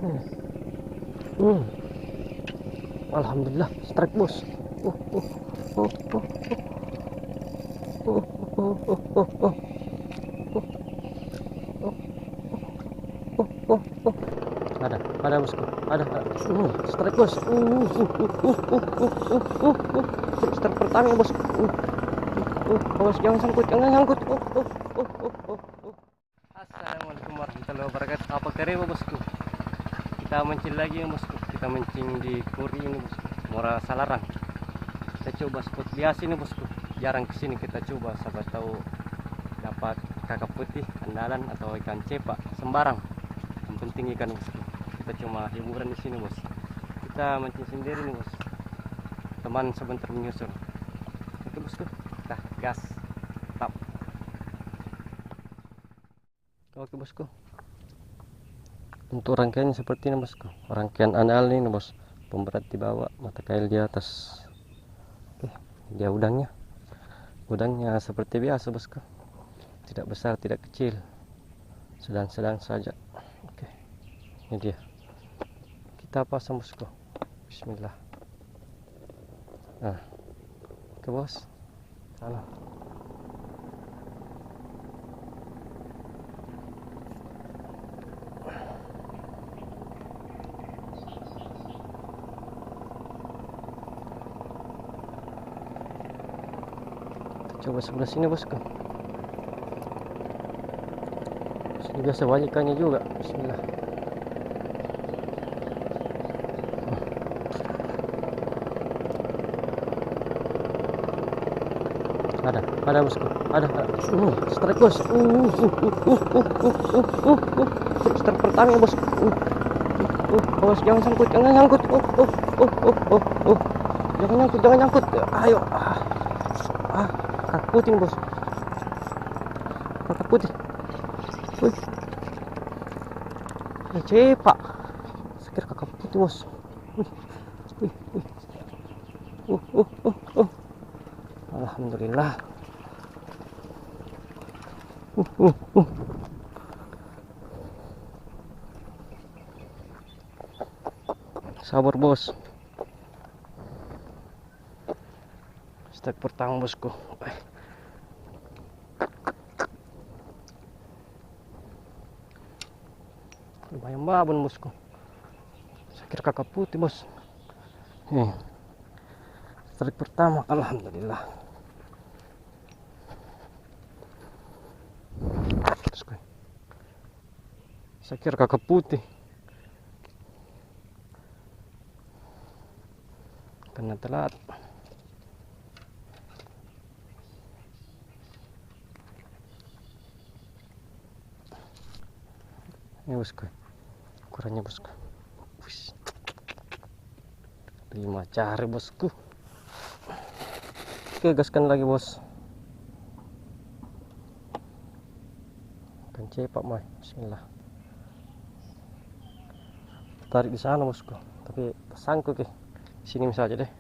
Hmm. Alhamdulillah, strike bos. Oh, oh, oh, oh, oh, oh, oh, oh, oh, oh, oh. Ada bosku, ada. Strike bos. Strike pertama bos. Bos jangan sangkut, jangan sangkut. Assalamualaikum warahmatullahi wabarakatuh. Apa kabar bosku? Kita mancing lagi ya bosku. Kita mancing di Kuri ini bosku. Muara Salarang. Kita coba spot biasa ini bosku. Jarang kesini kita coba. Siapa tahu dapat kakap putih, andalan atau ikan cepak sembarang. Yang penting ikan bosku. Kita cuma hiburan di sini bos. Kita mancing sendiri nih bos. Teman sebentar menyusul. Oke bosku. Kita gas. Tap. Oke bosku. Untuk rangkaiannya seperti ini bosku. Rangkaian anal ini bos. Pemberat di bawah, mata kail di atas. Oke, dia udangnya. Udangnya seperti biasa bosku. Tidak besar, tidak kecil. Sedang-sedang saja. Oke. Ini dia. Kita pasang bosku. Bismillah. Nah. Oke bos. Sana. Coba sebelah sini bosku. Sini biasa banyak ikannya juga. Bismillah. Ada bosku. Ada. Strike bos. Strike pertama ya bos. Bos jangan sangkut, jangan sangkut. Jangan nyangkut. Ayo. Kakak putih bos. Kakak putih. Wih. Cepak. Sekir kakak putih bos. Wih. Alhamdulillah. Sabar bos. Strike pertama bosku. Lumayan babon bosku. Saya kira kakak putih bos. Nih. Strike pertama, alhamdulillah. Saya kira kakak putih. Karena telat. Ini bosku. Ukurannya bosku. 5 cari bosku. Oke, gaskan lagi bos. Ikan cepak mai. Bismillah. Tarik di sana bosku. Tapi tersangkut ke. Sini saja deh.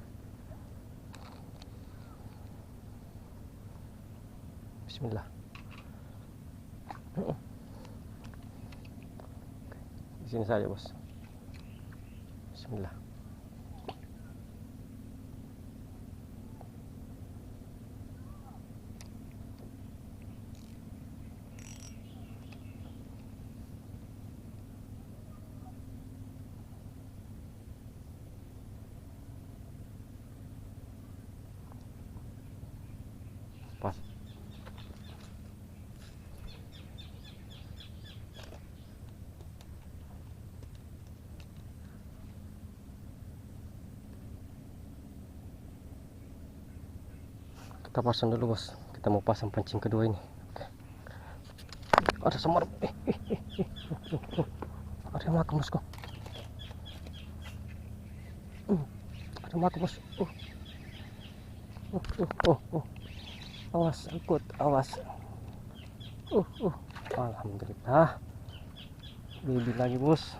Bismillah. Di sini saja bos. Bismillah. Pas. Kita pasang dulu bos. Kita mau pasang pancing kedua ini. Ada semar. Ada yang makan bosku. Ada makan bos. Awas, angkut, awas. Alhamdulillah. Baby lagi bos.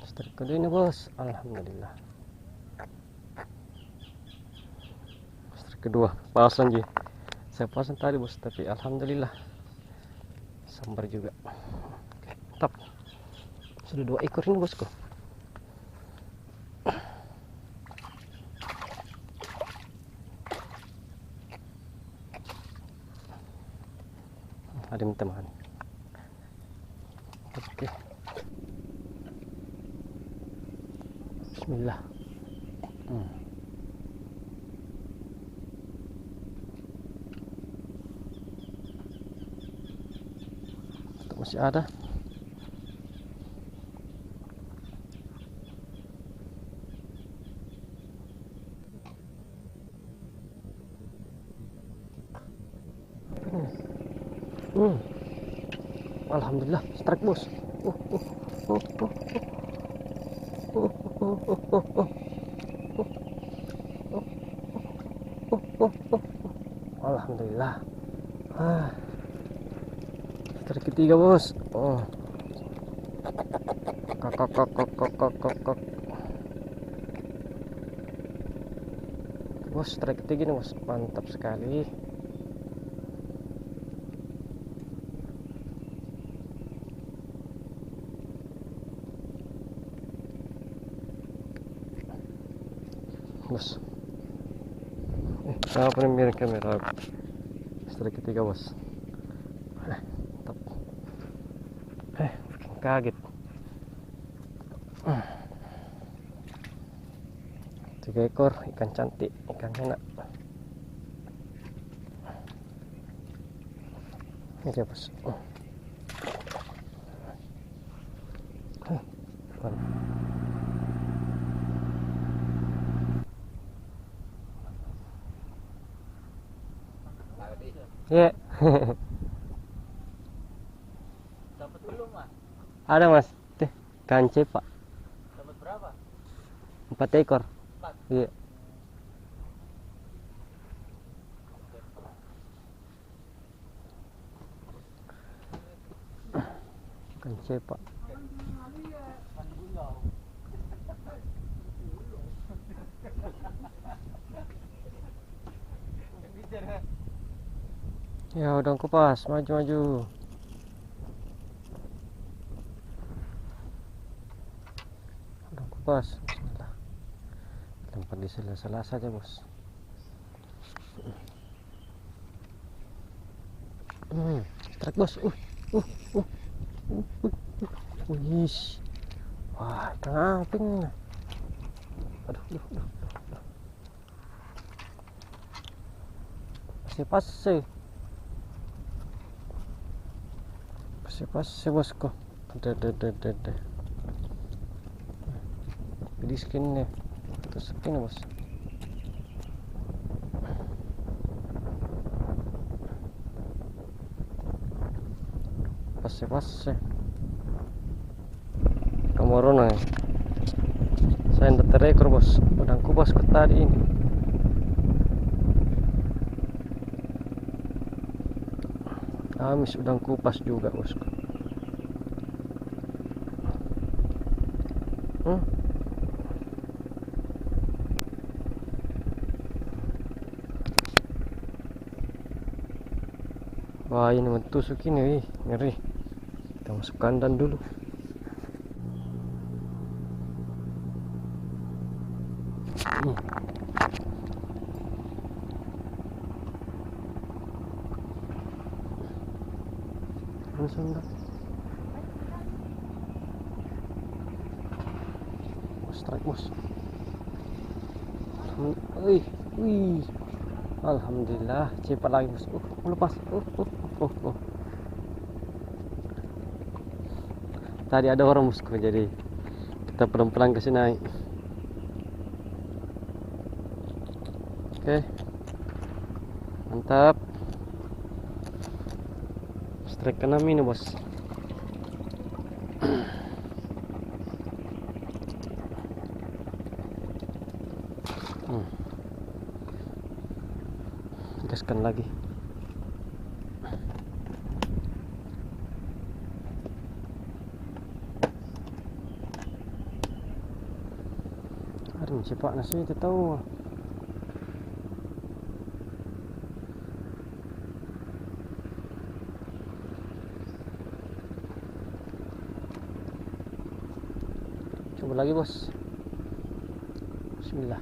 Strike kedua ini bos. Alhamdulillah. Strike kedua. Pasang ji. Saya pasang tadi bos, tapi alhamdulillah sambar juga. Mantap, sudah 2 ekor ini bosku. Ada teman. Oke, bismillah. Masih ada. Alhamdulillah, strike bos. Alhamdulillah. Strike ketiga bos. Bos, strike ketiga nih bos, mantap sekali. Bos, apa nih miring kamera? Strike ketiga bos. Mantap. Bikin kaget. 3 ekor ikan cantik, ikan enak. Oke bos. Ya. Dapat belum, Mas? Ada mas, ikan cepak. Dapat berapa? 4 ekor. 4. Iya. Ikan cepak. Ya udah kupas, maju. Udah kupas. Bismillah. Tempat di sela-sela saja bos. Strike bos. Wih. Wah, ikan amping. Aduh. Pasti bosku. Ada. Jadi skinnya. Terus skin bos. Pasti. Kamorona. Saya ndak terekor bos. Udah kupas ke tadi ini. Amis udang kupas juga bosku. Wah, ini mentusuk ini, ngeri. Kita masuk kandang dulu. Langsung dah. Strike bos. Wih. Alhamdulillah, cepat lagi bos. Lepas. Tadi ada orang bosku, jadi kita pelan-pelan ke sini. Oke. Mantap. Strike ke-6 ini bos. Gaskan lagi. Ada cepak nasi itu tahu. Coba lagi bos. Bismillah.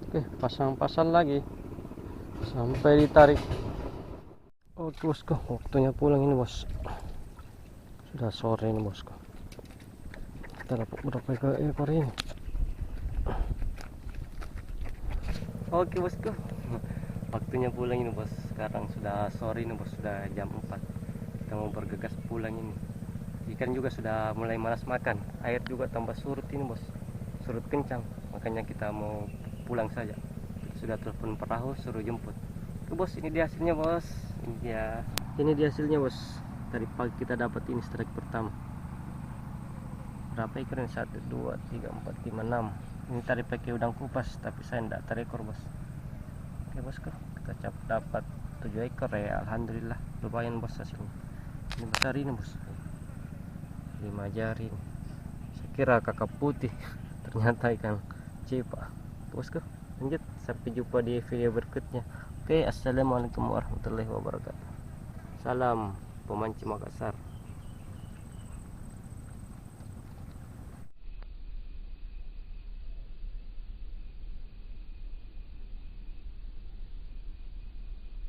Oke, pasang-pasang lagi sampai ditarik. Oke bosku, waktunya pulang ini bos. Sudah sore ini bosku. Kita dapat berapa ekor ini? Oke bosku, waktunya pulang ini bos. Sekarang sudah sore ini bos, sudah jam 4. Kita mau bergegas pulang ini. Ikan juga sudah mulai malas makan. Air juga tambah surut ini bos, surut kencang. Makanya kita mau pulang saja. Sudah telepon perahu suruh jemput. Oke bos, ini dia hasilnya bos. Ini dia hasilnya bos. Tadi pagi kita dapat ini strike pertama. Berapa ekor ini? 1, 2, 3, 4, 5, 6. Ini tadi pakai udang kupas, tapi saya tidak terekor bos. Oke bosku, kita dapat 7 ekor ya, alhamdulillah. Lumayan bos hasilnya. Ini besar ini bos, 5 jari ini. Saya kira kakap putih, ternyata ikan cepa. Bosku, lanjut, sampai jumpa di video berikutnya. Oke, assalamualaikum warahmatullahi wabarakatuh. Salam pemancing Makassar.